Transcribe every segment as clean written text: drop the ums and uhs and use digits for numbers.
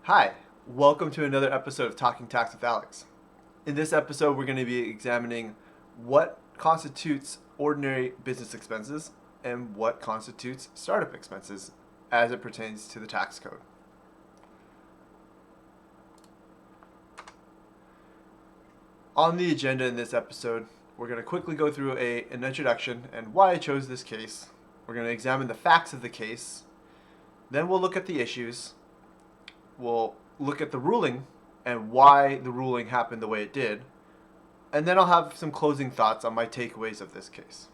Hi, welcome to another episode of Talking Tax with Alex. In this episode, we're going to be examining what constitutes ordinary business expenses and what constitutes startup expenses as it pertains to the tax code. On the agenda in this episode, we're going to quickly go through an introduction and why I chose this case. We're going to examine the facts of the case. Then we'll look at the issues. We'll look at the ruling and why the ruling happened the way it did. And then I'll have some closing thoughts on my takeaways of this case.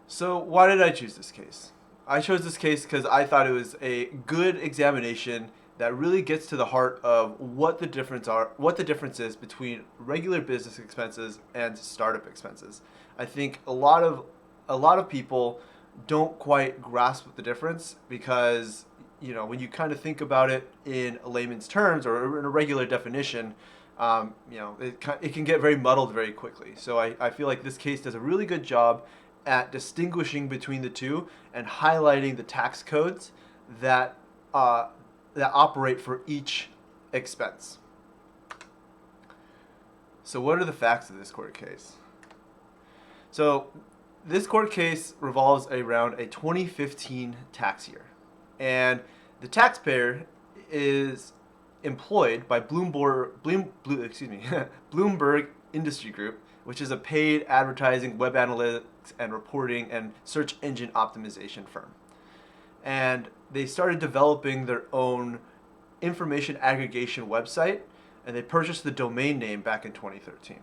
So why did I choose this case? I chose this case because I thought it was a good examination that really gets to the heart of what the difference is between regular business expenses and startup expenses. I think a lot of people don't quite grasp the difference because when you kind of think about it in a layman's terms or in a regular definition, it can get very muddled very quickly. So I feel like this case does a really good job at distinguishing between the two and highlighting the tax codes that operate for each expense. So what are the facts of this court case? So this court case revolves around a 2015 tax year. And the taxpayer is employed by Bloomberg Industry Group, which is a paid advertising, web analytics, and reporting and search engine optimization firm. And they started developing their own information aggregation website, and they purchased the domain name back in 2013.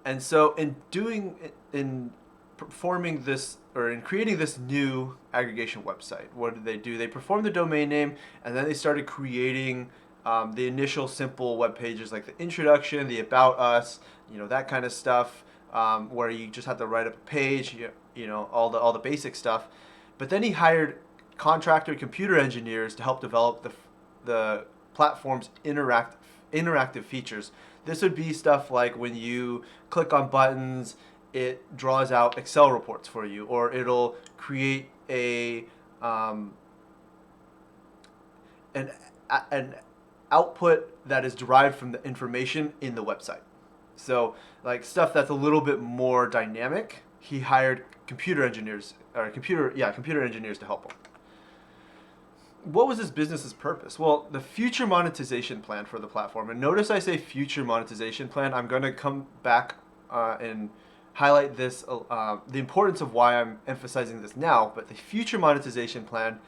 And so in performing this, or in creating this new aggregation website, what did they do? They performed the domain name, and then they started creating the initial simple web pages like the introduction, the about us, that kind of stuff, where you just have to write up a page, all the basic stuff. But then he hired contractor computer engineers to help develop the platform's interactive features. This would be stuff like when you click on buttons, it draws out Excel reports for you, or it'll create an output that is derived from the information in the website. So like stuff that's a little bit more dynamic, he hired computer engineers to help him. What was this business's purpose? Well, the future monetization plan for the platform, and notice I say future monetization plan. I'm going to come back and highlight this, the importance of why I'm emphasizing this now, but the future monetization plan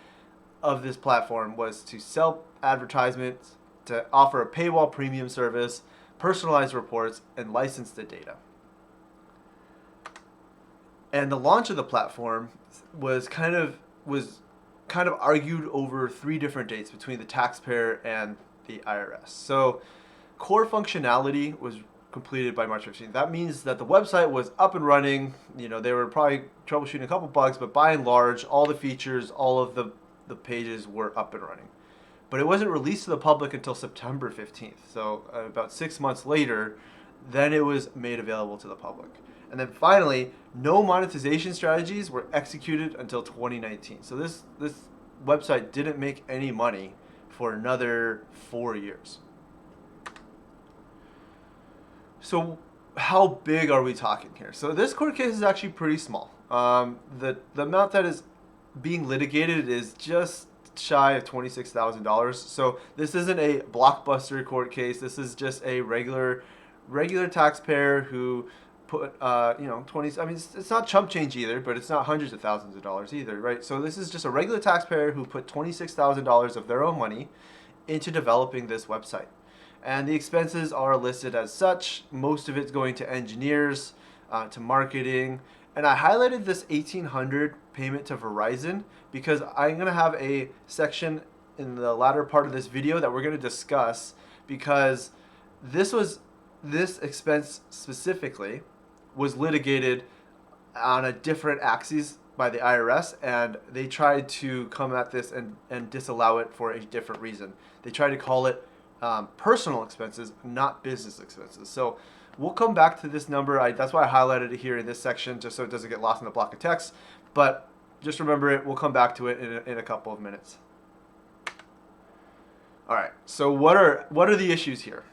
of this platform was to sell advertisements, to offer a paywall premium service, personalized reports, and license the data. And the launch of the platform was kind of argued over 3 different dates between the taxpayer and the IRS. So core functionality was completed by March 15th. That means that the website was up and running. They were probably troubleshooting a couple bugs, but by and large, all the features, all of the pages were up and running. But it wasn't released to the public until September 15th. So about 6 months later, then it was made available to the public. And then finally, no monetization strategies were executed until 2019. So this website didn't make any money for another 4 years. So how big are we talking here? So this court case is actually pretty small. The amount that is being litigated is just shy of $26,000. So this isn't a blockbuster court case. This is just a regular taxpayer who put 20. I mean, it's not chump change either, but it's not hundreds of thousands of dollars either, right? So this is just a regular taxpayer who put $26,000 of their own money into developing this website. And the expenses are listed as such. Most of it's going to engineers, to marketing. And I highlighted this $1,800 payment to Verizon because I'm going to have a section in the latter part of this video that we're going to discuss, because this expense specifically was litigated on a different axis by the IRS, and they tried to come at this and disallow it for a different reason. They tried to call it personal expenses, not business expenses. So we'll come back to this number. That's why I highlighted it here in this section, just so it doesn't get lost in the block of text. But just remember it. We'll come back to it in a couple of minutes. All right. So what are the issues here?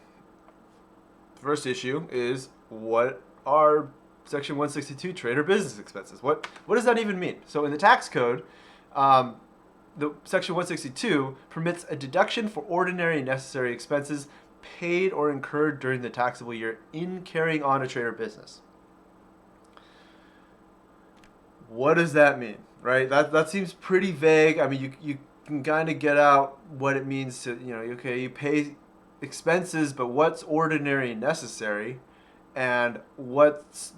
The first issue is what are Section 162 trade or business expenses? What does that even mean? So in the tax code, um, the Section 162 permits a deduction for ordinary and necessary expenses paid or incurred during the taxable year in carrying on a trade or business. What does that mean, right? That seems pretty vague. I mean, you can kind of get out what it means to, okay, you pay expenses, but what's ordinary and necessary, and what's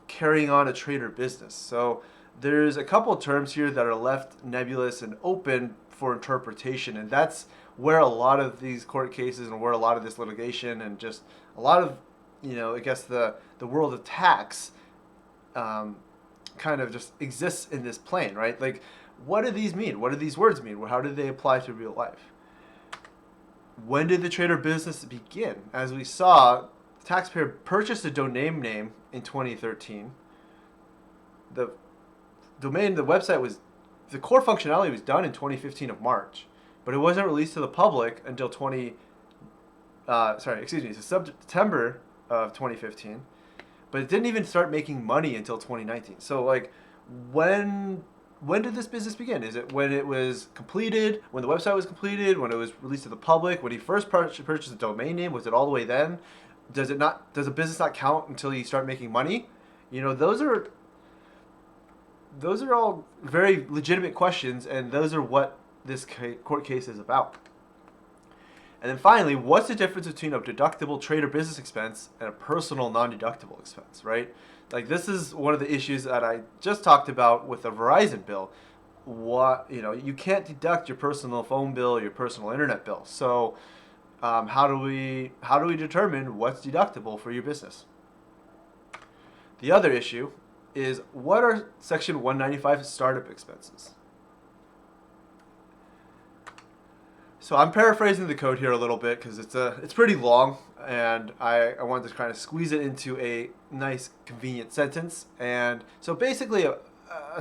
carrying on a trade or business. So there's a couple terms here that are left nebulous and open for interpretation, and that's where a lot of these court cases and where a lot of this litigation and just a lot of, I guess the world of tax kind of just exists in this plane, right? Like, what do these mean? What do these words mean? How do they apply to real life? When did the trade or business begin? As we saw, the taxpayer purchased a domain name in 2013. The the core functionality was done in 2015 of March, but it wasn't released to the public until September of 2015. But it didn't even start making money until 2019. So like, when did this business begin? Is it when it was completed, when the website was completed, when it was released to the public, when he first purchased a domain name? Was it all the way then? Does a business not count until you start making money? Those are all very legitimate questions, and those are what this court case is about. And then finally, what's the difference between a deductible trade or business expense and a personal non-deductible expense, right? Like, this is one of the issues that I just talked about with the Verizon bill. You can't deduct your personal phone bill or your personal internet bill. So how do we determine what's deductible for your business? The other issue is, what are Section 195 startup expenses? So I'm paraphrasing the code here a little bit because it's pretty long, and I wanted to kind of squeeze it into a nice, convenient sentence. And so basically, a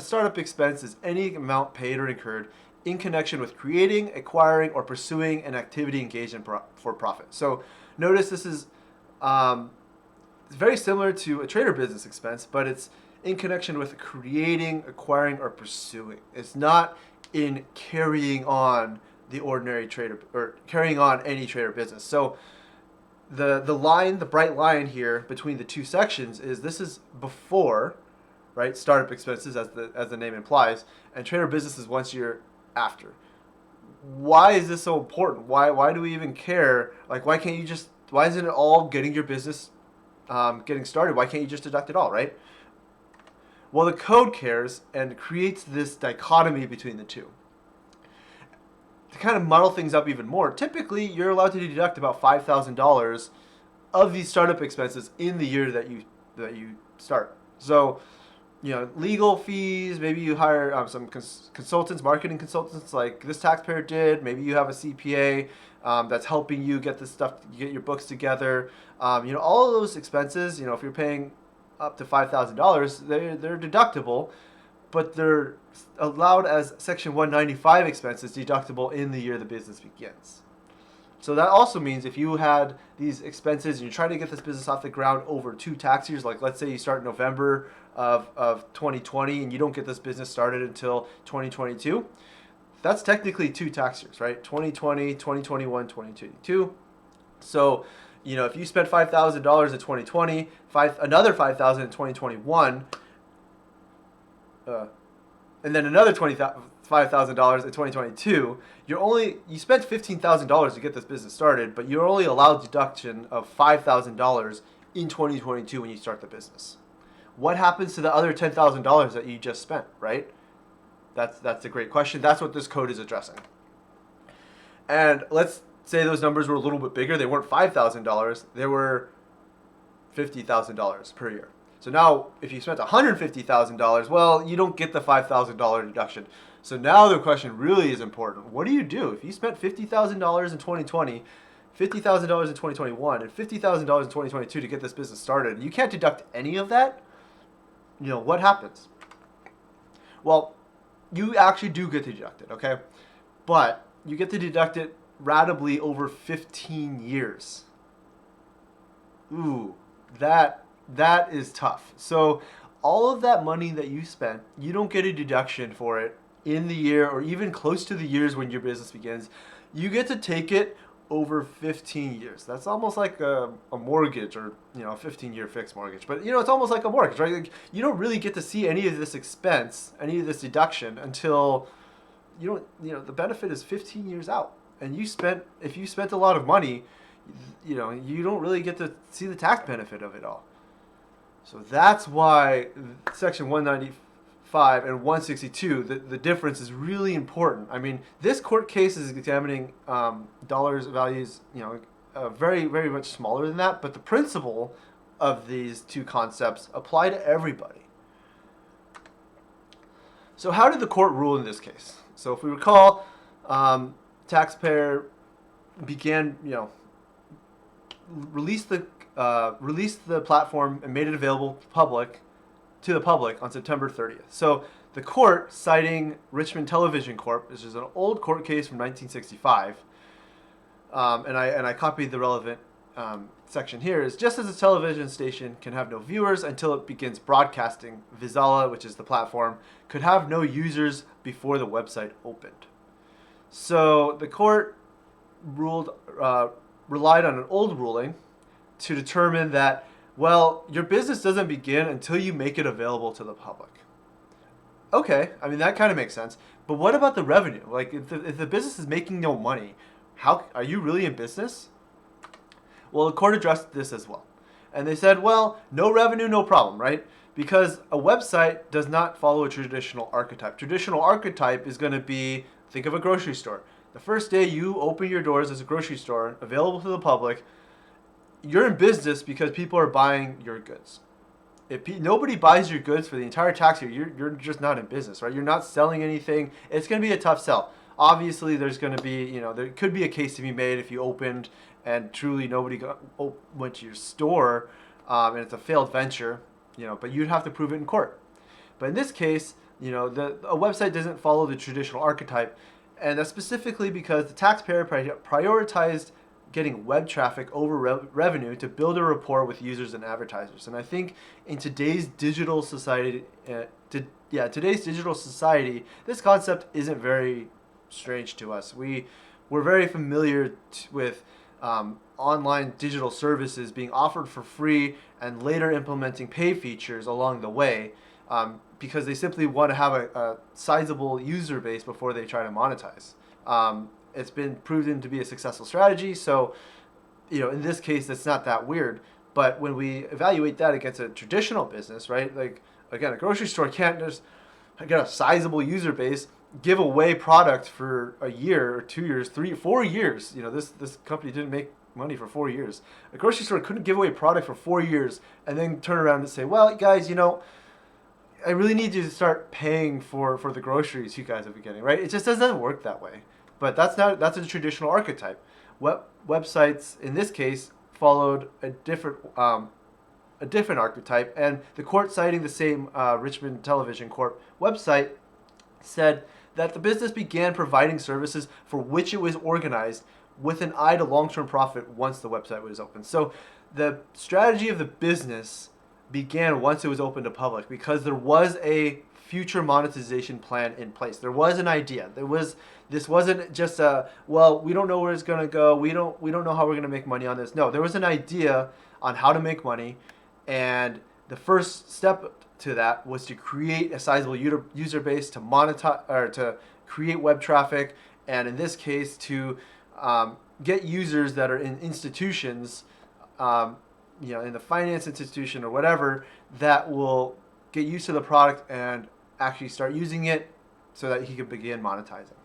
startup expense is any amount paid or incurred in connection with creating, acquiring, or pursuing an activity engaged in for profit. So notice this is it's very similar to a trade or business expense, but it's in connection with creating, acquiring, or pursuing. It's not in carrying on the ordinary trader or carrying on any trade or business. So the bright line here between the two sections is, this is before, right? Startup expenses, as the name implies, and trade or business is once you're after. Why is this so important? Why do we even care? Like, why isn't it all getting your business getting started? Why can't you just deduct it all, right? Well, the code cares and creates this dichotomy between the two. To kind of muddle things up even more, typically you're allowed to deduct about $5,000 of these startup expenses in the year that you start. So, legal fees, maybe you hire some consultants, marketing consultants like this taxpayer did. Maybe you have a CPA that's helping you get this stuff, get your books together. All of those expenses, if you're paying up to $5,000, they're deductible, but they're allowed as Section 195 expenses, deductible in the year the business begins. So that also means if you had these expenses and you're trying to get this business off the ground over 2 tax years, like let's say you start in November of 2020 and you don't get this business started until 2022, that's technically 2 tax years, right? 2020, 2021, 2022. So, if you spent $5,000 in 2020, another $5,000 in 2021, and then another $5,000 in 2022, you spent $15,000 to get this business started, but you're only allowed deduction of $5,000 in 2022 when you start the business. What happens to the other $10,000 that you just spent, right? That's a great question. That's what this code is addressing. And let's say those numbers were a little bit bigger. They weren't $5,000. They were $50,000 per year. So now, if you spent $150,000, well, you don't get the $5,000 deduction. So now the question really is important. What do you do if you spent $50,000 in 2020, $50,000 in 2021, and $50,000 in 2022 to get this business started, and you can't deduct any of that? What happens? Well, you actually do get to deduct it, okay? But you get to deduct it ratably over 15 years. Ooh, that is tough. So all of that money that you spent, you don't get a deduction for it in the year or even close to the years when your business begins. You get to take it over 15 years. That's almost like a mortgage, or a 15-year fixed mortgage. But it's almost like a mortgage, right? Like, you don't really get to see any of this expense, any of this deduction until the benefit is 15 years out. And if you spent a lot of money, you don't really get to see the tax benefit of it all. So that's why Section 195 and 162, the difference is really important. I mean, this court case is examining dollars values, very, very much smaller than that, but the principle of these two concepts apply to everybody. So how did the court rule in this case? So if we recall, taxpayer began, released the platform and made it available to the public on September 30th. So the court, citing Richmond Television Corp., which is an old court case from 1965, and I copied the relevant section here, is just as a television station can have no viewers until it begins broadcasting, Vizala, which is the platform, could have no users before the website opened. So the court relied on an old ruling to determine that, well, your business doesn't begin until you make it available to the public. Okay, I mean, that kind of makes sense. But what about the revenue? Like, if the business is making no money, how are you really in business? Well, the court addressed this as well. And they said, well, no revenue, no problem, right? Because a website does not follow a traditional archetype. Traditional archetype is going to be, think of a grocery store. The first day you open your doors as a grocery store, available to the public, you're in business because people are buying your goods. If nobody buys your goods for the entire tax year, you're just not in business, right? You're not selling anything. It's going to be a tough sell. Obviously, there's going to be, there could be a case to be made if you opened and truly nobody went to your store, and it's a failed venture, but you'd have to prove it in court. But in this case, a website doesn't follow the traditional archetype, and that's specifically because the taxpayer prioritized getting web traffic over revenue to build a rapport with users and advertisers. And I think in today's digital society, this concept isn't very strange to us. We're very familiar with online digital services being offered for free and later implementing pay features along the way, because they simply want to have a sizable user base before they try to monetize. It's been proven to be a successful strategy, so in this case, it's not that weird. But when we evaluate that against a traditional business, right? Like, again, a grocery store can't just get a sizable user base, give away product for a year or 2 years, 3, 4 years. This company didn't make money for 4 years. A grocery store couldn't give away product for 4 years and then turn around and say, well, guys, I really need you to start paying for the groceries you guys have been getting, right? It just doesn't work that way. But that's a traditional archetype. Websites, in this case, followed a different archetype, and the court, citing the same Richmond Television Corp. website, said that the business began providing services for which it was organized with an eye to long-term profit once the website was open. So the strategy of the business began once it was open to public, because there was a future monetization plan in place. There was an idea. This wasn't just we don't know where it's going to go. We don't know how we're going to make money on this. No, there was an idea on how to make money, and the first step to that was to create a sizable user base, to monetize, or to create web traffic, and in this case to get users that are in institutions, in the finance institution or whatever, that will get used to the product and actually start using it so that he can begin monetizing.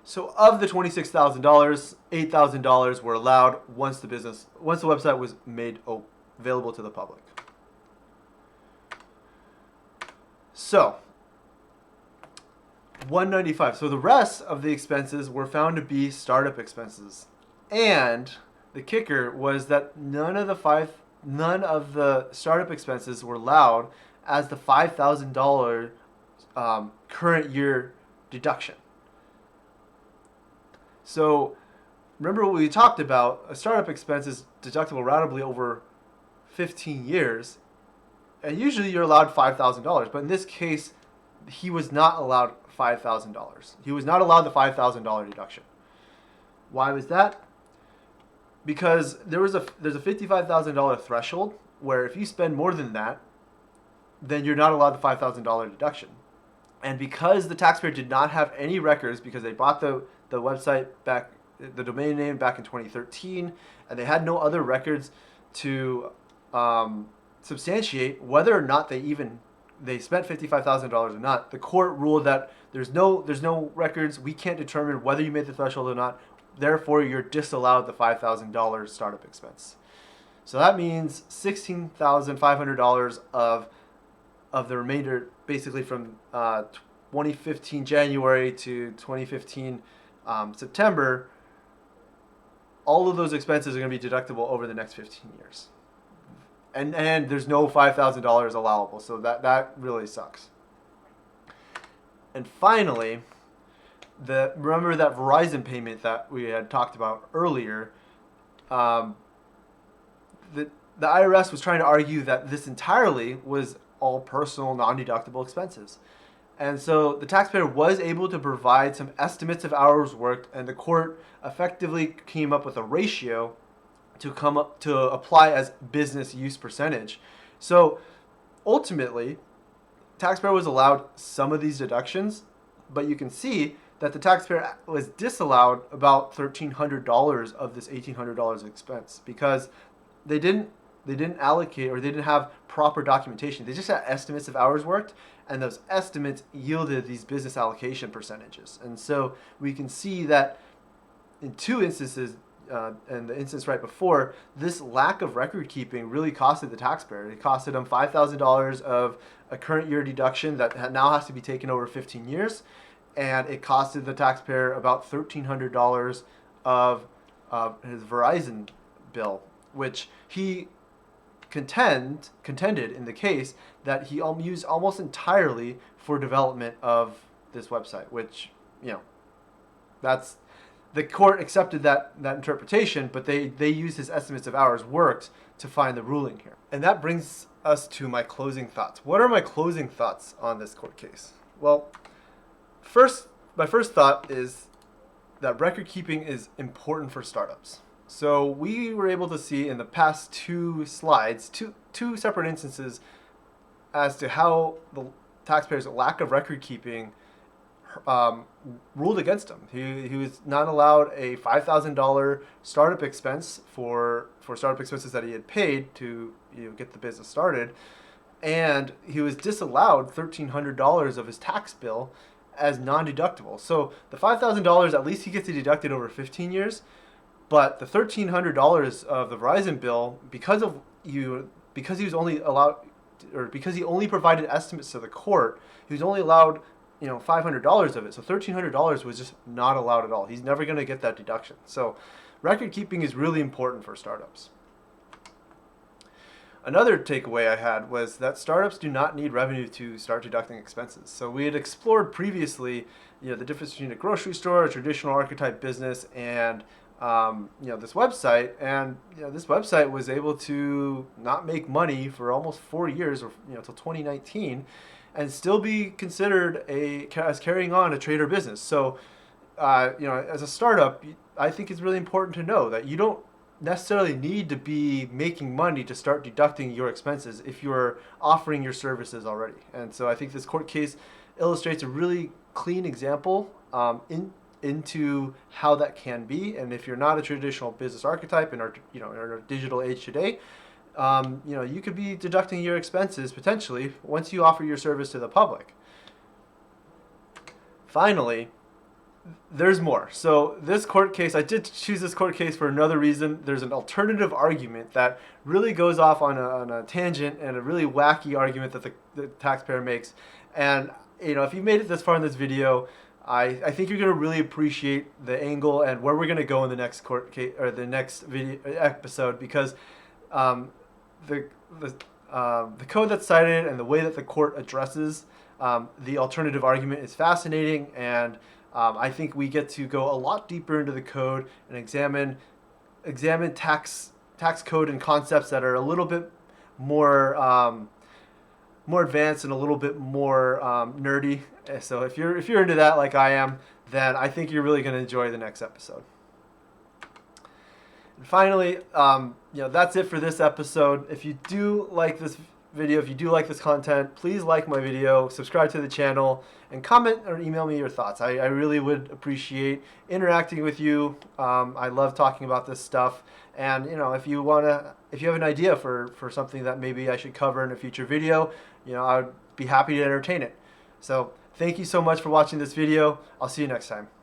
So of the $26,000, $8,000 were allowed once the website was made available to the public. So 195. So the rest of the expenses were found to be startup expenses, and the kicker was that none of the startup expenses were allowed as the $5,000 current year deduction. So remember what we talked about, a startup expense is deductible ratably over 15 years, and usually you're allowed $5,000. But in this case, he was not allowed $5,000. He was not allowed the $5,000 deduction. Why was that? Because there's a $55,000 threshold where if you spend more than that, then you're not allowed the $5,000 deduction. And because the taxpayer did not have any records, because they bought the website back, the domain name back in 2013, and they had no other records to substantiate whether or not they spent $55,000 or not, the court ruled that there's no records. We can't determine whether you made the threshold or not. Therefore, you're disallowed the $5,000 startup expense. So that means $16,500 of the remainder, basically from 2015 January to 2015 September. All of those expenses are going to be deductible over the next 15 years. And there's no $5,000 allowable, so that really sucks. And finally, remember that Verizon payment that we had talked about earlier. The IRS was trying to argue that this entirely was all personal, non-deductible expenses. And so the taxpayer was able to provide some estimates of hours worked, and the court effectively came up with a ratio to apply as business use percentage. So ultimately, taxpayer was allowed some of these deductions, but you can see that the taxpayer was disallowed about $1,300 of this $1,800 expense because they didn't allocate, or they didn't have proper documentation. They just had estimates of hours worked, and those estimates yielded these business allocation percentages. And so we can see that in two instances, and the instance right before, this lack of record keeping really costed the taxpayer. It costed them $5,000 of a current year deduction that now has to be taken over 15 years, and it costed the taxpayer about $1,300 of his Verizon bill, which he contended in the case that he used almost entirely for development of this website, which, that's, the court accepted that interpretation, but they used his estimates of hours worked to find the ruling here. And that brings us to my closing thoughts. What are my closing thoughts on this court case? Well, my first thought is that record keeping is important for startups. So we were able to see in the past two slides, two separate instances as to how the taxpayer's lack of record keeping ruled against him. He was not allowed a $5,000 startup expense for startup expenses that he had paid to get the business started, and he was disallowed $1,300 of his tax bill as non-deductible. So the $5,000, at least he gets it deducted over 15 years, but the $1,300 of the Verizon bill, because he was only allowed, or because he only provided estimates to the court, he was only allowed $500 of it. So $1,300 was just not allowed at all. He's never going to get that deduction. So record keeping is really important for startups. Another takeaway I had was that startups do not need revenue to start deducting expenses. So we had explored previously, the difference between a grocery store, a traditional archetype business, and this website. And this website was able to not make money for almost 4 years, or till 2019, and still be considered as carrying on a trader business. So, as a startup, I think it's really important to know that you don't necessarily need to be making money to start deducting your expenses if you're offering your services already. And so I think this court case illustrates a really clean example into how that can be. And if you're not a traditional business archetype in our in our digital age today, you could be deducting your expenses potentially once you offer your service to the public. Finally, there's more. So this court case, I did choose this court case for another reason. There's an alternative argument that really goes off on a tangent, and a really wacky argument that the taxpayer makes. And if you made it this far in this video, I think you're going to really appreciate the angle and where we're going to go in the next court case, or the next video episode, because the code that's cited and the way that the court addresses the alternative argument is fascinating, and I think we get to go a lot deeper into the code and examine tax code and concepts that are a little bit more more advanced and a little bit more nerdy. So if you're into that like I am, then I think you're really going to enjoy the next episode. And finally, that's it for this episode. If you do like this video, if you do like this content, please like my video, subscribe to the channel, and comment or email me your thoughts. I really would appreciate interacting with you. I love talking about this stuff. And if you have an idea for something that maybe I should cover in a future video, I would be happy to entertain it. So thank you so much for watching this video. I'll see you next time.